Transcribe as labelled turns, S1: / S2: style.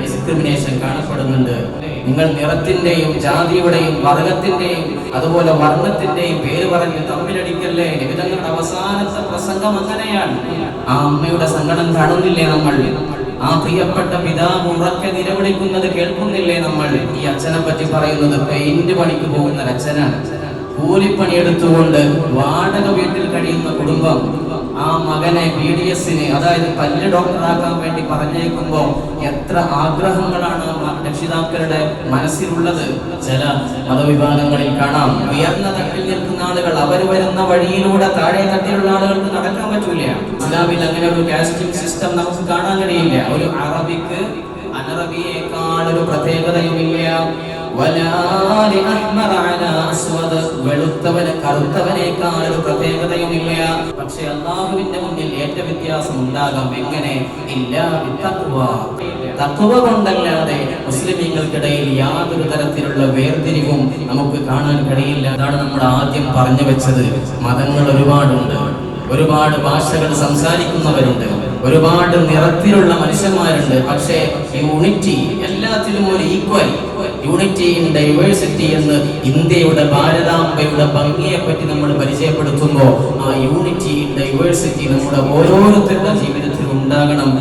S1: Discrimination കാണപ്പെടുന്നുണ്ട്. നിങ്ങൾ നിറത്തിന്റെയും ജാതിയുടെയും വർഗത്തിന്റെയും അതുപോലെ വർണ്ണത്തിന്റെയും പേര് പറഞ്ഞ് തമ്മിലടിക്കല്ലേ. നിബിധങ്ങളുടെ അവസാനത്തെ പ്രസംഗം അങ്ങനെയാണ്. ആ അമ്മയുടെ സങ്കടം കാണുന്നില്ലേ നമ്മൾ? ആ പ്രിയപ്പെട്ട പിതാവ് ഉറക്കെ നിലവിളിക്കുന്നത് കേൾക്കുന്നില്ലേ നമ്മൾ? ഈ അച്ഛനെ പറ്റി പറയുന്നത് പെയിന്റ് പണിക്ക് പോകുന്ന അച്ഛനാണ്. കൂലിപ്പണി എടുത്തുകൊണ്ട് വാടക വീട്ടിൽ കഴിയുന്ന കുടുംബം ആ മകനെ BDSന് അതായത് പല്ല് ഡോക്ടറാക്കാൻ വേണ്ടി പറഞ്ഞേക്കുമ്പോ എത്ര ആഗ്രഹങ്ങളാണ് രക്ഷിതാക്കളുടെ മനസ്സിലുള്ളത്. ചില മതവിഭാഗങ്ങളിൽ കാണാം, ഉയർന്ന തട്ടിൽ നിൽക്കുന്ന ആളുകൾ അവർ വരുന്ന വഴിയിലൂടെ താഴെ തട്ടിലുള്ള ആളുകൾക്ക് നടക്കാൻ പറ്റൂല. ഇസ്ലാമിൽ അങ്ങനെ ഒരു കാസ്റ്റിംഗ് സിസ്റ്റം നമുക്ക് കാണാൻ കഴിയില്ല. ഒരു അറബിക്ക് അനറബിയേക്കാൾ ഒരു പ്രത്യേകതയുമില്ല. വെളുത്തവന് കറുത്തവനേക്കാൾ ഒരു പ്രത്യേകതയുമില്ല. പക്ഷെ അല്ലാഹുവിന്റെ മുന്നിൽ ഏറ്റ വ്യത്യാസം ഉണ്ടാകാം. എങ്ങനെ? തഖ്വ കൊണ്ടല്ലാതെ മുസ്ലിമീങ്ങൾക്കിടയിൽ യാതൊരു തരത്തിലുള്ള വേർതിരിവും നമുക്ക് കാണാൻ കഴിയില്ല. അതാണ് നമ്മൾ ആദ്യം പറഞ്ഞു വെച്ചത്. മതങ്ങൾ ഒരുപാടുണ്ട്, ഒരുപാട് ഭാഷകൾ സംസാരിക്കുന്നവരുണ്ട്, ഒരുപാട് നിറത്തിലുള്ള മനുഷ്യന്മാരുണ്ട്. പക്ഷേ യൂണിറ്റി, എല്ലാത്തിലും ഒരു ഈക്വൽ, യൂണിറ്റി ഇൻ ഡൈവേഴ്സിറ്റി എന്ന് ഇന്ത്യയുടെ ഭാരതാംബയുടെ ഭംഗിയെ പറ്റി നമ്മൾ പരിചയപ്പെടുത്തുമ്പോൾ ആ യൂണിറ്റി ഇൻ ഡൈവേഴ്സിറ്റി നമ്മുടെ ഓരോരുത്തരുടെ ജീവിതത്തിൽ ഉണ്ടാകണം.